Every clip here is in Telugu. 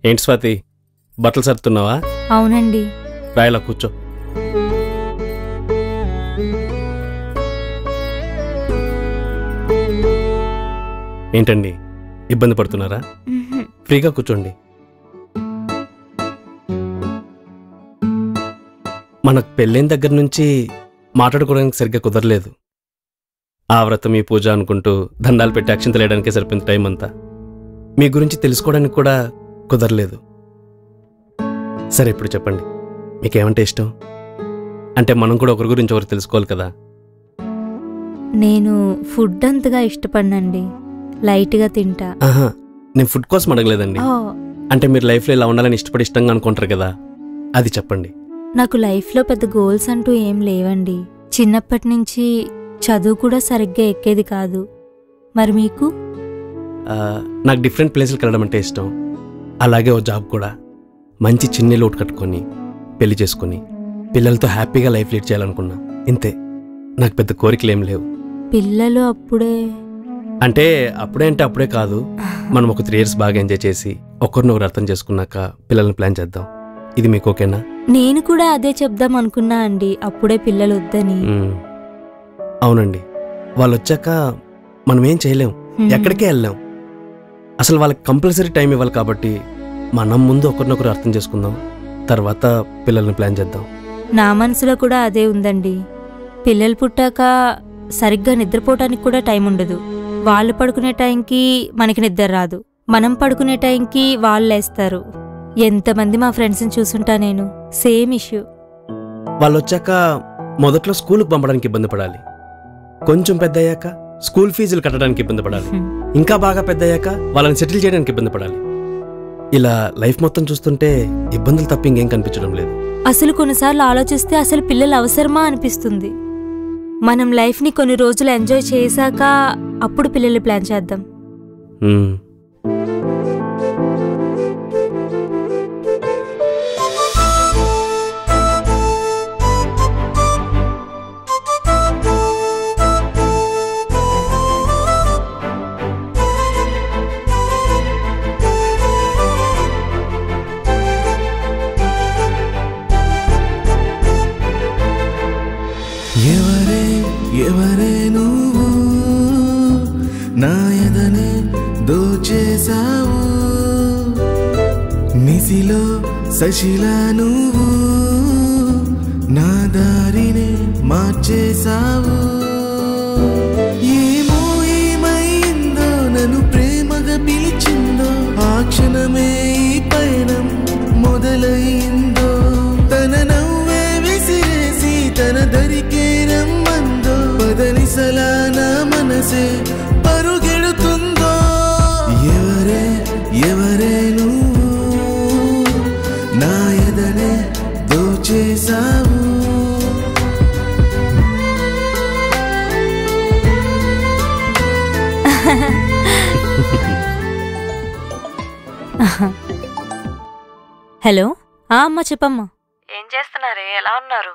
ఏంటి స్వాతి, బట్టలు సర్దుతున్నావా? అవునండి. రాయిలా కూర్చో. ఏంటండి, ఇబ్బంది పడుతున్నారా? ఫ్రీగా కూర్చోండి. మనకు పెళ్ళైన దగ్గర నుంచి మాట్లాడుకోవడానికి సరిగ్గా కుదరలేదు. ఆ వ్రతం ఈ పూజ అనుకుంటూ దండాలు పెట్టి అక్షింతలు వేయడానికే సరిపోయింది టైం అంతా. మీ గురించి తెలుసుకోవడానికి కూడా కుదరలేదు. సరే, ఇప్పుడు చెప్పండి, మీకేమంటే ఇష్టం? అంటే మనం కూడా ఒకరి గురించి ఒకరు తెలుసుకోవాలి కదా. నేను ఫుడ్ అంతగా ఇష్టపడినండి, లైట్గా తింటా. ఆహా, నేను ఫుడ్ కోసం అడగలేదండి. అంటే మీరు లైఫ్లో ఇలా ఉండాలని ఇష్టంగా అనుకుంటారు కదా, అది చెప్పండి. నాకు లైఫ్లో పెద్ద గోల్స్ అంటూ ఏం లేవండి. చిన్నప్పటి నుంచి చదువు కూడా సరిగ్గా ఎక్కేది కాదు. మరి మీకు? నాకు డిఫరెంట్ ప్లేసులకు వెళ్ళడం అంటే ఇష్టం. అలాగే ఓ జాబ్ కూడా. మంచి చిన్న లోటు కట్టుకొని పెళ్లి చేసుకొని పిల్లలతో హ్యాపీగా లైఫ్ లీడ్ చేయాలనుకున్నా. ఇంతే, నాకు పెద్ద కోరికలు ఏం లేవు. పిల్లలు అప్పుడే అంటే అప్పుడే కాదు. మనం ఒక 3 years బాగా ఎంజాయ్ చేసి ఒకరినొకరు అర్థం చేసుకున్నాక పిల్లల్ని ప్లాన్ చేద్దాం. ఇది మీకు ఓకేనా? నేను కూడా అదే చెప్దాం అనుకున్నా అండి, అప్పుడే పిల్లలు వద్దని. అవునండి, వాళ్ళు వచ్చాక మనం ఏం చేయలేం, ఎక్కడికే వెళ్ళాం. అసలు వాళ్ళకి కంపల్సరీ టైం ఇవ్వాలి. కాబట్టి మనం ముందు ఒకరినొకరు అర్థం చేసుకుందాం, తర్వాత పిల్లల్ని ప్లాన్ చేద్దాం. నా మనసులో కూడా అదే ఉందండి. పిల్లలు పుట్టాక సరిగ్గా నిద్రపోవటానికి కూడా టైం ఉండదు. వాళ్ళు పడుకునే టైంకి మనకి నిద్ర రాదు, మనం పడుకునే టైంకి వాళ్ళు లేస్తారు. ఎంతమంది మా ఫ్రెండ్స్ని చూసుంటా నేను, సేమ్ ఇష్యూ. వాళ్ళు వచ్చాక మొదట్లో స్కూల్కి పంపడానికి ఇబ్బంది పడాలి, కొంచెం పెద్ద అయ్యాక స్కూల్ ఫీజులు కట్టడానికి ఇబ్బంది పడాలి, ఇంకా బాగా పెద్ద అయ్యాక వాళ్ళని సెటిల్ చేయడానికి ఇబ్బంది పడాలి. ఇలా లైఫ్ మొత్తం చూస్తుంటే ఇబ్బందులు తప్ప ఇంకేం కనిపించడం లేదు. అసలు కొన్నిసార్లు ఆలోచిస్తే అసలు పిల్లలు అవసరమా అనిపిస్తుంది. మనం లైఫ్ని కొన్ని రోజులు ఎంజాయ్ చేశాక అప్పుడు పిల్లలు ప్లాన్ చేద్దాం. ఎవరే నువ్వు నా ఎదనే దోచేసావు, నిసిలో శశిలా నువ్వు నా దారినే మార్చేసావు. ఏమో ఏమైందో నన్ను ప్రేమగా పిలిచిందో, ఆ క్షణమే ఈ పయనం మొదలైందో. తన నవ్వే విసిరేసి తన దరికే రమ్మందో, బదలిసలా నా మనసే పరుగెడుతుందో. ఎవరే నువ్వు నా ఎదనే దోచేసావు. హలో, అమ్మా చెప్పమ్మా. ఏం చేస్తున్నారే, ఎలా ఉన్నారు?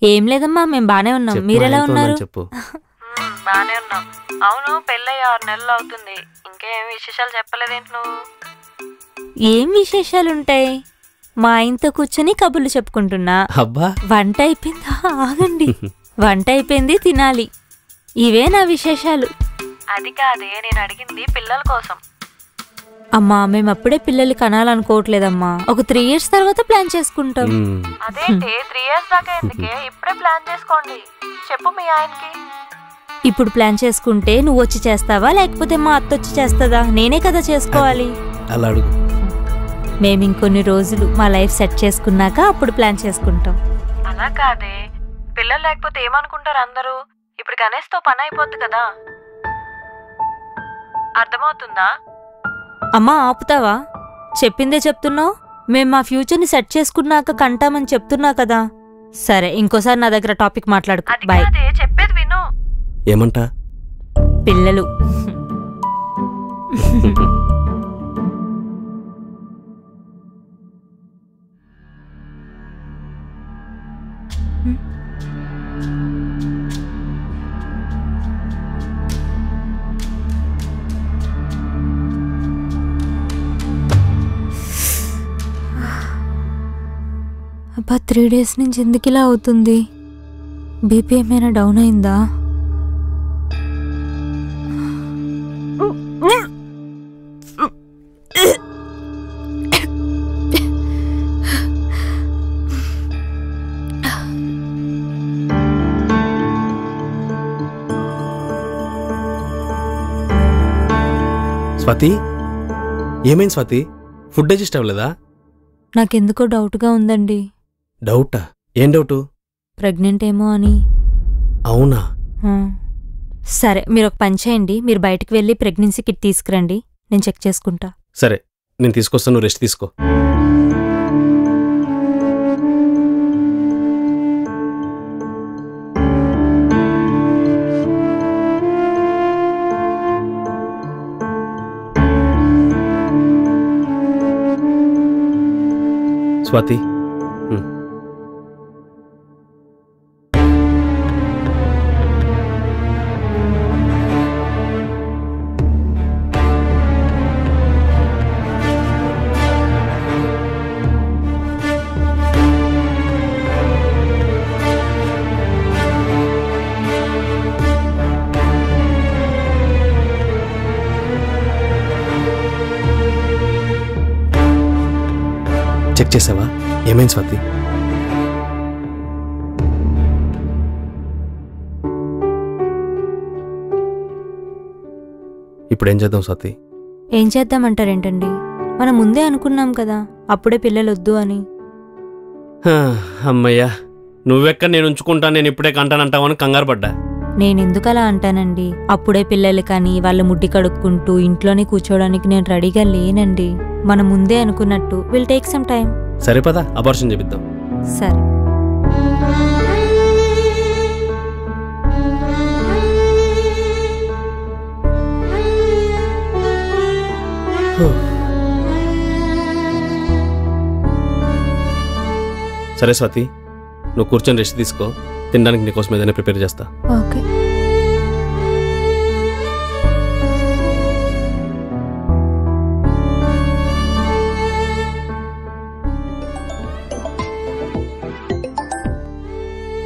ఏం లేదమ్మా, మేం బానే ఉన్నాం. మీరెలా ఉన్నారు? బానే ఉన్నాం. అవును, పెళ్ళయ్యి 6 నెలలు అవుతుంది, ఇంకేం విశేషాలు చెప్పలేదేంటి నువ్వు? ఏం విశేషాలుంటాయి, మా ఆయనతో కూర్చొని కబుర్లు చెప్పుకుంటున్నా. వంట అయిపోయిందా? ఆగండి, వంట అయిపోయింది, తినాలి. ఇవే నా విశేషాలు. అది కాదే, నేను అడిగింది పిల్లల కోసం. అమ్మా, మేమప్పుడే పిల్లలు కనాలనుకోవట్లేదమ్మా. ఒక 3 years తర్వాత ప్లాన్ చేసుకుంటాం. అదేంటి 3 years దాకా ఎందుకే, ఇప్పుడే ప్లాన్ చేసుకోండి. చెప్పు మీ ఆయనకి. ఇప్పుడు ప్లాన్ చేసుకుంటే నువ్వు వచ్చి చేస్తావా, లేకపోతే మా అత్త వచ్చి చేస్తుందా? నేనే కదా చేసుకోవాలి. మేము ఇంకొన్ని రోజులు మా లైఫ్ సెట్ చేసుకున్నాక అప్పుడు ప్లాన్ చేసుకుంటాం. అలా కాదే, పిల్లలు లేకపోతే ఏమనుకుంటారు అందరూ? ఇప్పుడు గణేష్తో పని అయిపోద్ది కదా, అర్థమవుతుందా? అమ్మా ఆపుతావా? చెప్పిందే చెప్తున్నావు. మేము మా ఫ్యూచర్ని సెట్ చేసుకున్నాక కంటామని చెప్తున్నా కదా. సరే, ఇంకోసారి నా దగ్గర టాపిక్ మాట్లాడుకో. బాయ్. చెప్పేది విను. ఏమంటా? పిల్లలు. అబ్బా 3 days నుంచి ఎందుకు ఇలా అవుతుంది? బీపీ ఏమైనా డౌన్ అయిందా? స్వాతి, ఏమైంది స్వాతి? ఫుడ్ డైజెస్ట్ అవ్వలేదా? నాకెందుకో డౌట్గా ఉందండి. డౌటా? ఏం డౌటు? ప్రెగ్నెంట్ ఏమో అని. అవునా? సరే, మీరు ఒక పని చేయండి. మీరు బయటికి వెళ్ళి ప్రెగ్నెన్సీ కిట్ తీసుకురండి, నేను చెక్ చేసుకుంటా. సరే, నేను తీసుకొస్తాను, నువ్వు రెస్ట్ తీసుకో. స్వాతి, చెక్ చేసావా? ఏమైంది స్వాతి? ఇప్పుడు ఏం చేద్దాం స్వాతి? ఏం చేద్దామంటారేంటండి? మనం ముందే అనుకున్నాం కదా అప్పుడే పిల్లలు వద్దు అని. అమ్మయ్యా, నువ్వెక్కడ నేను ఉంచుకుంటా, నేను ఇప్పుడే కంటానంటావని కంగారు పడ్డా. నేనెందుకు అలా అంటానండి? అప్పుడే పిల్లలు కానీ వాళ్ళ ముడ్డి కడుక్కుంటూ ఇంట్లోనే కూర్చోవడానికి నేను రెడీగా లేనండి. మనం ముందే అనుకున్నట్టు విల్ టేక్ సమ్ టైం. సరే పద, అబార్షన్ చేపిద్దాం. సరే. సరే స్వాతి, నువ్వు కూర్చొని రెస్ట్ తీసుకో. తినడానికి నీకోసం ఏదైనా ప్రిపేర్ చేస్తా. ఓకే.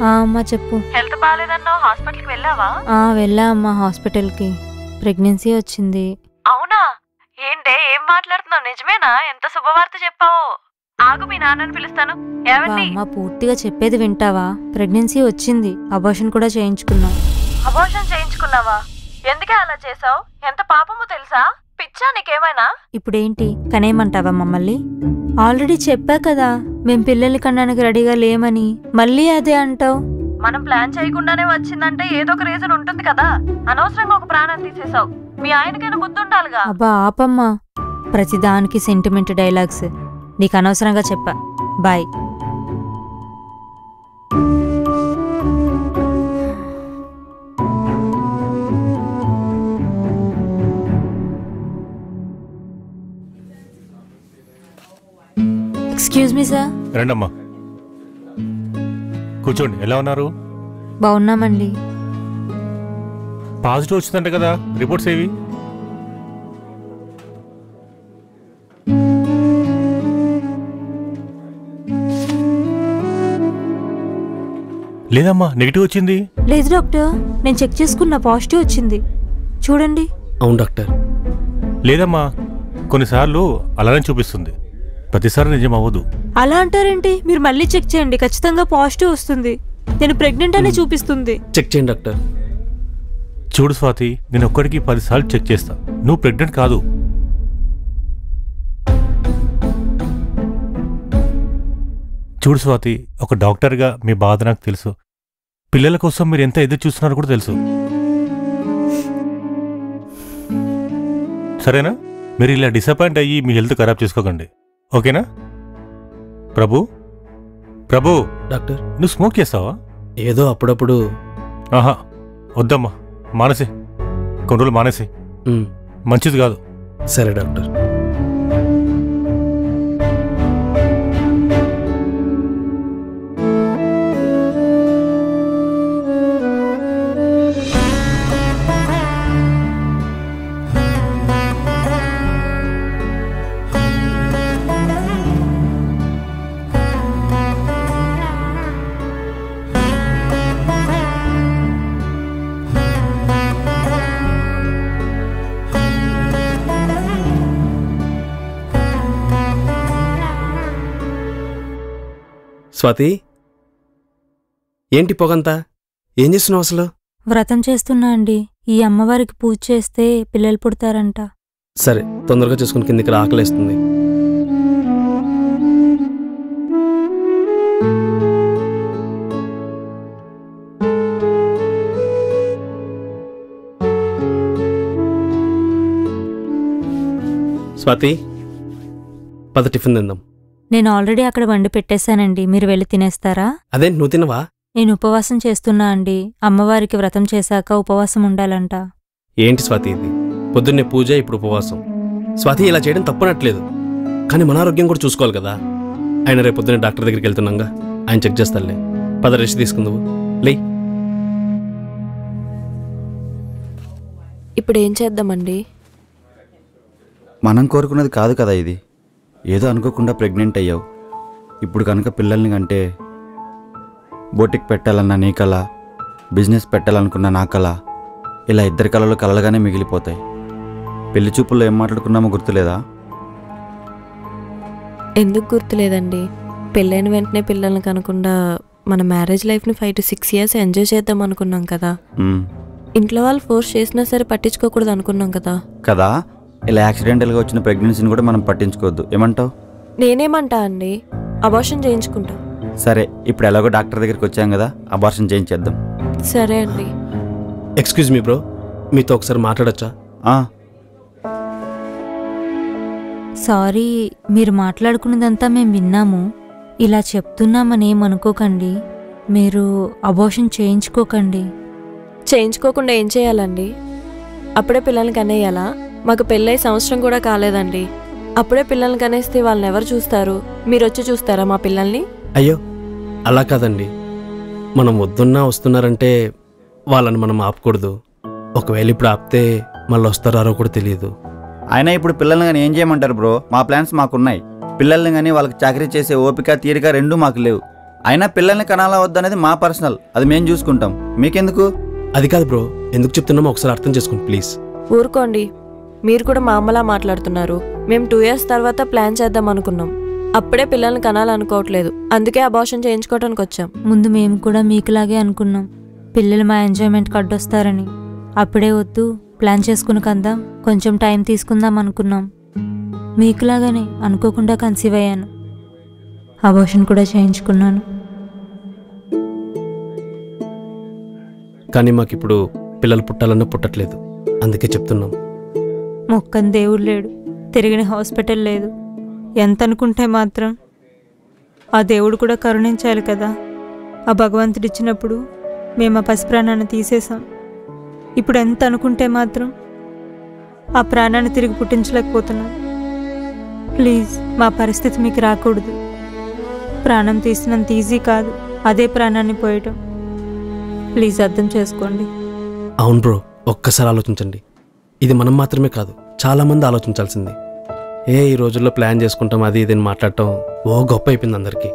అమ్మా చెప్పు. హెల్త్ బాగాలేదన్నావు, హాస్పిటల్కి వెళ్ళావా? వెళ్ళా అమ్మా హాస్పిటల్కి. ప్రెగ్నెన్సీ వచ్చింది. అవునా? ఏంటే ఏం మాట్లాడుతున్నావు? నిజమేనా? ఎంత శుభవార్త చెప్పావు. ఆగు, మీ నాన్నని పిలుస్తాను. అమ్మా పూర్తిగా చెప్పేది వింటావా? ప్రెగ్నెన్సీ వచ్చింది, అబార్షన్ కూడా చేయించుకున్నా. అబార్షన్ చేయించుకున్నావా? ఎందుకే అలా చేసావు? ఎంత పాపమో తెలుసా? పిచ్చా నీకేమైనా? ఇప్పుడేంటి కనేయమంటావా మమ్మల్ని? ఆల్రెడీ చెప్పా కదా మేం పిల్లల్ని కనడానికి రెడీగా లేమని, మళ్ళీ అదే అంటావు. మనం ప్లాన్ చేయకుండానే వచ్చిందంటే ఏదో ఒక రీజన్ ఉంటుంది కదా. అనవసరంగా ఒక ప్రాణం తీసేసావు. మీ ఆయనకైనా బుద్ధి ఉండాలిగా. అబ్బా ఆపమ్మా, ప్రతిదానికి సెంటిమెంట్ డైలాగ్స్. నీకు అనవసరంగా చెప్పా. బాయ్. Excuse me sir. రండమ్మా, కూర్చోండి. ఎలా ఉన్నారు? బాగున్నామండి. పాజిటివ్ వచ్చిందంట కదా, రిపోర్ట్స్ ఏవి? లేదమ్మా, నెగిటివ్ వచ్చింది. లేదు డాక్టర్, నేను చెక్ చేసుకున్నా, పాజిటివ్ వచ్చింది. చూడండి. అవును డాక్టర్. లేదమ్మా, కొన్నిసార్లు అలానే చూపిస్తుంది, ప్రతిసారి నిజం అవ్వదు. అలా అంటారేంటి? మీరు మళ్ళీ చెక్ చేయండి, ఖచ్చితంగా పాజిటివ్ వస్తుంది. నేను ప్రెగ్నెంట్ అనే చూపిస్తుంది. చెక్ చేయండి డాక్టర్. చూడు స్వాతి, నేను ఒక్కడికి 10 సార్లు చెక్ చేస్తా. నువ్వు ప్రెగ్నెంట్ కాదు. చూడు స్వాతి, ఒక డాక్టర్గా మీ బాధ నాకు తెలుసు. పిల్లల కోసం మీరు ఎంత ఎదురు చూస్తున్నారో కూడా తెలుసు. సరేనా? మీరు ఇలా డిసప్పాయింట్ అయ్యి మీ హెల్త్ ఖరాబ్ చేసుకోకండి, ఓకేనా? ప్రభు, ప్రభు. డాక్టర్, నువ్వు స్మోక్ చేస్తావా? ఏదో అప్పుడప్పుడు. ఆహా, వద్దమ్మా, మానేసి. కొన్ని రోజులు మానేసి, మంచిది కాదు. సరే డాక్టర్. స్వాతి, ఏంటి పొగంతా? ఏం చేస్తున్నావు అసలు? వ్రతం చేస్తున్నా అండి. ఈ అమ్మవారికి పూజ చేస్తే పిల్లలు పుడతారంట. సరే, తొందరగా చేసుకుని కిందికి రా, ఆకలేస్తుంది. స్వాతి, పద టిఫిన్ తిందాం. నేను ఆల్రెడీ అక్కడ వండి పెట్టేశానండి, మీరు వెళ్ళి తినేస్తారా? అదేంటి, నువ్వు తినవా? నేను ఉపవాసం చేస్తున్నా అండి. అమ్మవారికి వ్రతం చేశాక ఉపవాసం ఉండాలంట. ఏంటి స్వాతి ఇది? పొద్దున్నే పూజ, ఇప్పుడు ఉపవాసం. స్వాతి, ఇలా చేయడం తప్పనట్లేదు, కానీ మన ఆరోగ్యం కూడా చూసుకోవాలి కదా. ఆయన రేపు పొద్దున్నే డాక్టర్ దగ్గరికి వెళ్తున్నాగా, ఆయన చెక్ చేస్తాడులే. పద, రెస్ట్ తీసుకుందావు. లే. ఇప్పుడు ఏం చేద్దామండి? మనం కోరుకున్నది కాదు కదా ఇది. ఏదో అనుకోకుండా ప్రెగ్నెంట్ అయ్యావు. ఇప్పుడు కనుక పిల్లల్ని కంటే బోటిక్ పెట్టాలన్న నీ కళ, బిజినెస్ పెట్టాలనుకున్న నా కళ, ఇలా ఇద్దరి కళలు కలలుగానే మిగిలిపోతాయి. పెళ్లి చూపుల్లో ఏం మాట్లాడుకున్నామో గుర్తులేదా? ఎందుకు గుర్తులేదండి? పెళ్ళైన వెంటనే పిల్లల్ని కనకుండా మన మ్యారేజ్ లైఫ్ని 5 to 6 years ఎంజాయ్ చేద్దాం అనుకున్నాం కదా. ఇంట్లో వాళ్ళు ఫోర్స్ చేసినా సరే పట్టించుకోకూడదు అనుకున్నాం కదా. కదా, ఇలా యాక్సిడెంటల్గా వచ్చిన ప్రెగ్నెన్సీని కూడా మనం పట్టించుకోవద్దు. ఏమంటావు? నేనేమంటా అండి, అబార్షన్ చేయించుకుంటా. సరే, ఇప్పుడు ఎలాగో డాక్టర్ దగ్గరికి వచ్చాం కదా, అబార్షన్ చేయించేద్దాం. సరే అండి. ఎక్స్క్యూజ్ మీ బ్రో, మీతో ఒకసారి మాట్లాడొచ్చా? సారీ, మీరు మాట్లాడుకున్నదంతా మేము విన్నాము. ఇలా చెప్తున్నామని ఏమనుకోకండి. మీరు అబార్షన్ చేయించుకోకండి. చేయించుకోకుండా ఏం చేయాలండి? అప్పుడే పిల్లల్ని కనేయాలా? మాకు పెళ్ళై సంవత్సరం కూడా కాలేదండి. అప్పుడే పిల్లల్ని కనేస్తే వాళ్ళని ఎవరు చూస్తారు? మీరు వచ్చి చూస్తారా మా పిల్లల్ని? అయ్యో, అలా కాదండి. మనం వద్దున్నా వస్తున్నారంటే వాళ్ళని మనం ఆపకూడదు. ఒకవేళ ఇప్పుడు ఆపితే మళ్ళీ వస్తారో కూడా తెలియదు. అయినా ఇప్పుడు పిల్లల్ని కానీ ఏం చేయమంటారు బ్రో? మా ప్లాన్స్ మాకున్నాయి. పిల్లల్ని కానీ వాళ్ళకి చాకరీ చేసే ఓపిక, తీరిక రెండూ మాకు లేవు. అయినా పిల్లల్ని కనాలా వద్దనేది మా పర్సనల్, అది మేము చూసుకుంటాం. మీకెందుకు? అది కాదు బ్రో, ఎందుకు చెప్తున్నామో ఒకసారి అర్థం చేసుకోండి ప్లీజ్. ఊరుకోండి, మీరు కూడా మా అమ్మలా మాట్లాడుతున్నారు. మేము 2 years తర్వాత ప్లాన్ చేద్దాం అనుకున్నాం. అప్పుడే పిల్లల్ని కనాలనుకోవట్లేదు. అందుకే అబార్షన్ చేయించుకోవడానికి వచ్చాం. ముందు మేము కూడా మీకులాగే అనుకున్నాం, పిల్లలు మా ఎంజాయ్మెంట్కి అడ్డొస్తారని. అప్పుడే వద్దు, ప్లాన్ చేసుకుని కందాం, కొంచెం టైం తీసుకుందాం అనుకున్నాం. మీకులాగానే అనుకోకుండా కన్సీవ్ అయ్యాను. అబార్షన్ కూడా చేయించుకున్నాను. కానీ మాకిప్పుడు పిల్లలు పుట్టాలన్నా పుట్టట్లేదు. అందుకే చెప్తున్నాం. మొక్కని దేవుడు లేడు, తిరిగిన హాస్పిటల్ లేదు. ఎంత అనుకుంటే మాత్రం ఆ దేవుడు కూడా కరుణించాలి కదా. ఆ భగవంతుడు ఇచ్చినప్పుడు మేము ఆ పసి ప్రాణాన్ని తీసేసాం. ఇప్పుడు ఎంత అనుకుంటే మాత్రం ఆ ప్రాణాన్ని తిరిగి పుట్టించలేకపోతున్నాం. ప్లీజ్, మా పరిస్థితి మీకు రాకూడదు. ప్రాణం తీసినంత ఈజీ కాదు అదే ప్రాణాన్ని పోయటం. ప్లీజ్ అర్థం చేసుకోండి. అవును బ్రో, ఒక్కసారి ఆలోచించండి. ఇది మనం మాత్రమే కాదు, చాలామంది ఆలోచించాల్సింది. ఈ రోజుల్లో ప్లాన్ చేసుకుంటాం అది ఇదని మాట్లాడటం గొప్ప అయిపోయింది అందరికీ.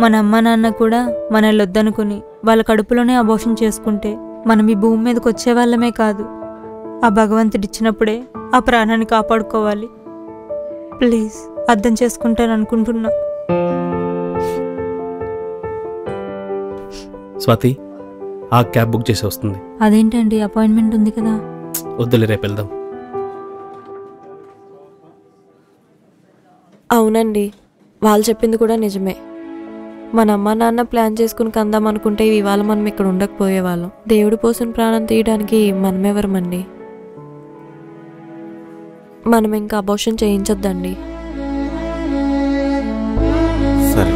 మన అమ్మ నాన్న కూడా మనల్ని వద్దనుకుని వాళ్ళ కడుపులోనే అబార్షన్ చేసుకుంటే మనం ఈ భూమి మీదకి వచ్చేవాళ్ళమే కాదు. ఆ భగవంతుడిచ్చినప్పుడే ఆ ప్రాణాన్ని కాపాడుకోవాలి. ప్లీజ్ అర్థం చేసుకుంటాననుకుంటున్నా. స్వాతి, ఆ క్యాబ్ బుక్ చేసి వస్తుంది. అదేంటండి, అపాయింట్మెంట్ ఉంది కదా. వద్దులే, రేపు వెళ్దాం. అవునండి, వాళ్ళు చెప్పింది కూడా నిజమే. మన అమ్మ నాన్న ప్లాన్ చేసుకుని కందాం అనుకుంటే ఇవాళ మనం ఇక్కడ ఉండకపోయేవాళ్ళం. దేవుడి పోసిన ప్రాణం తీయడానికి మనమెవరమండి? మనం ఇంకా అబార్షన్ చేయించొద్దండి. సరే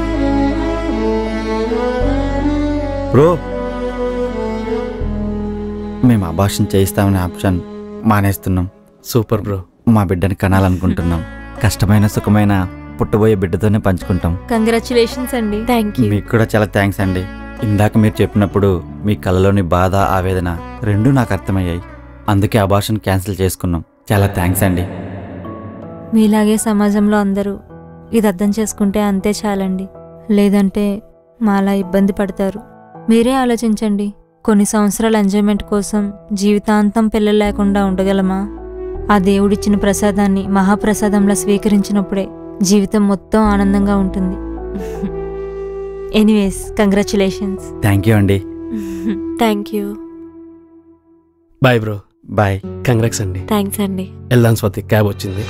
బ్రో, మేము అబార్షన్ చేయిస్తామనే ఆప్షన్ మానేస్తున్నాం. Super bro. మా బిడ్డని కనాలనుకుంటున్నాం. కష్టమైన సుఖమైన పుట్టబోయే బిడ్డతోనే పంచుకుంటాం. కంగ్రాచులేషన్స్ అండి. Thank you. మీకు కూడా చాలా థ్యాంక్స్ అండి. ఇందాక మీరు చెప్పినప్పుడు మీ కళ్ళలోని బాధ, ఆవేదన రెండూ నాకు అర్థమయ్యాయి. అందుకే అబార్షన్ క్యాన్సిల్ చేసుకున్నాం. చాలా థ్యాంక్స్ అండి. మీలాగే సమాజంలో అందరూ ఇది అర్థం చేసుకుంటే అంతే చాలండి. లేదంటే మాలా ఇబ్బంది పడతారు. మీరే ఆలోచించండి, కొన్ని సంవత్సరాల ఎంజాయ్మెంట్ కోసం జీవితాంతం పిల్లలు లేకుండా ఉండగలమా? ఆ దేవుడిచ్చిన ప్రసాదాన్ని మహాప్రసాదంలా స్వీకరించినప్పుడే జీవితం మొత్తం ఆనందంగా ఉంటుంది. Anyways congratulations. థ్యాంక్ యూ అండి. Thank you. Bye bro. Bye. Congrats అండి. థ్యాంక్స్ అండి. వెళ్దాం స్వాతి, క్యాబ్ వచ్చింది.